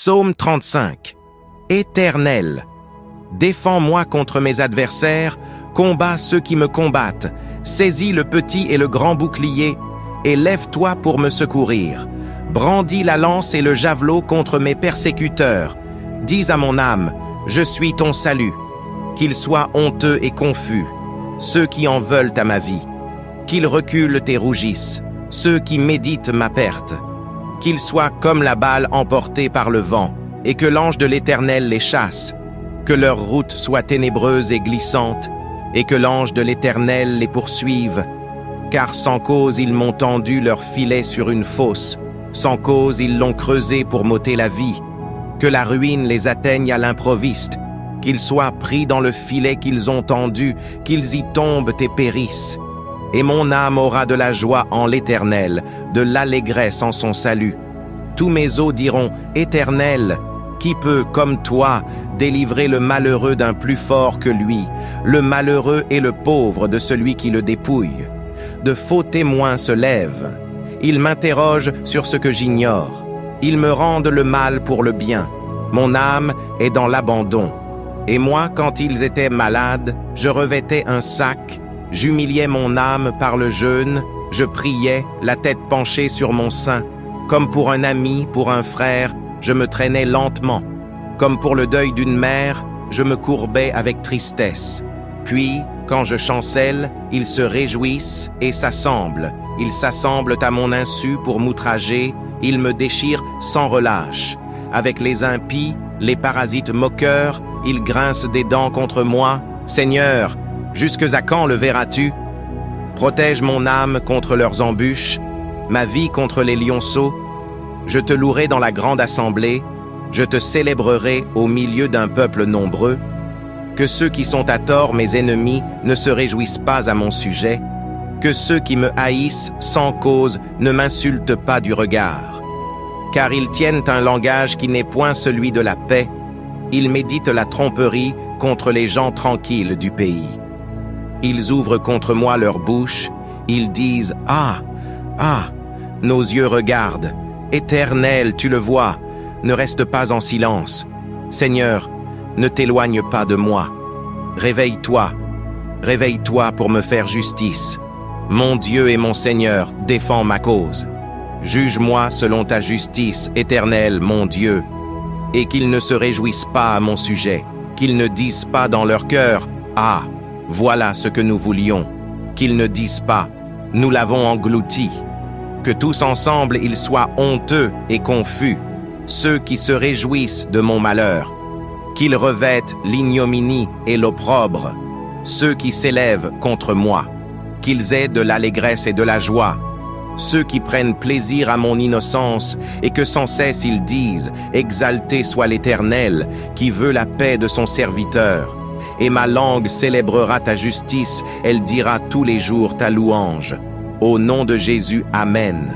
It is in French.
Psaume 35. Éternel, défends-moi contre mes adversaires, combats ceux qui me combattent, saisis le petit et le grand bouclier, et lève-toi pour me secourir. Brandis la lance et le javelot contre mes persécuteurs. Dis à mon âme, je suis ton salut. Qu'ils soient honteux et confus, ceux qui en veulent à ma vie. Qu'ils reculent et rougissent, ceux qui méditent ma perte. Qu'ils soient comme la balle emportée par le vent, et que l'ange de l'Éternel les chasse. Que leur route soit ténébreuse et glissante, et que l'ange de l'Éternel les poursuive. Car sans cause ils m'ont tendu leur filet sur une fosse, sans cause ils l'ont creusé pour m'ôter la vie. Que la ruine les atteigne à l'improviste, qu'ils soient pris dans le filet qu'ils ont tendu, qu'ils y tombent et périssent. Et mon âme aura de la joie en l'Éternel, de l'allégresse en son salut. Tous mes os diront, Éternel, qui peut, comme toi, délivrer le malheureux d'un plus fort que lui, le malheureux et le pauvre de celui qui le dépouille? De faux témoins se lèvent. Ils m'interrogent sur ce que j'ignore. Ils me rendent le mal pour le bien. Mon âme est dans l'abandon. Et moi, quand ils étaient malades, je revêtais un sac, j'humiliais mon âme par le jeûne, je priais, la tête penchée sur mon sein. Comme pour un ami, pour un frère, je me traînais lentement. Comme pour le deuil d'une mère, je me courbais avec tristesse. Puis, quand je chancelle, ils se réjouissent et s'assemblent. Ils s'assemblent à mon insu pour m'outrager, ils me déchirent sans relâche. Avec les impies, les parasites moqueurs, ils grincent des dents contre moi. Seigneur, jusque à quand le verras-tu? Protège mon âme contre leurs embûches, ma vie contre les lionceaux. Je te louerai dans la grande assemblée, je te célébrerai au milieu d'un peuple nombreux. Que ceux qui sont à tort mes ennemis ne se réjouissent pas à mon sujet, que ceux qui me haïssent sans cause ne m'insultent pas du regard. Car ils tiennent un langage qui n'est point celui de la paix, ils méditent la tromperie contre les gens tranquilles du pays. Ils ouvrent contre moi leur bouche, ils disent « Ah, ah !» Nos yeux regardent. Éternel, tu le vois, ne reste pas en silence. Seigneur, ne t'éloigne pas de moi. Réveille-toi, réveille-toi pour me faire justice. Mon Dieu et mon Seigneur, défends ma cause. Juge-moi selon ta justice, Éternel, mon Dieu. Et qu'ils ne se réjouissent pas à mon sujet, qu'ils ne disent pas dans leur cœur « Ah, voilà ce que nous voulions », qu'ils ne disent pas « Nous l'avons englouti ». Que tous ensemble ils soient honteux et confus, ceux qui se réjouissent de mon malheur. Qu'ils revêtent l'ignominie et l'opprobre, ceux qui s'élèvent contre moi. Qu'ils aient de l'allégresse et de la joie, ceux qui prennent plaisir à mon innocence et que sans cesse ils disent « Exalté soit l'Éternel, qui veut la paix de son serviteur. » Et ma langue célébrera ta justice, elle dira tous les jours ta louange. Au nom de Jésus, Amen.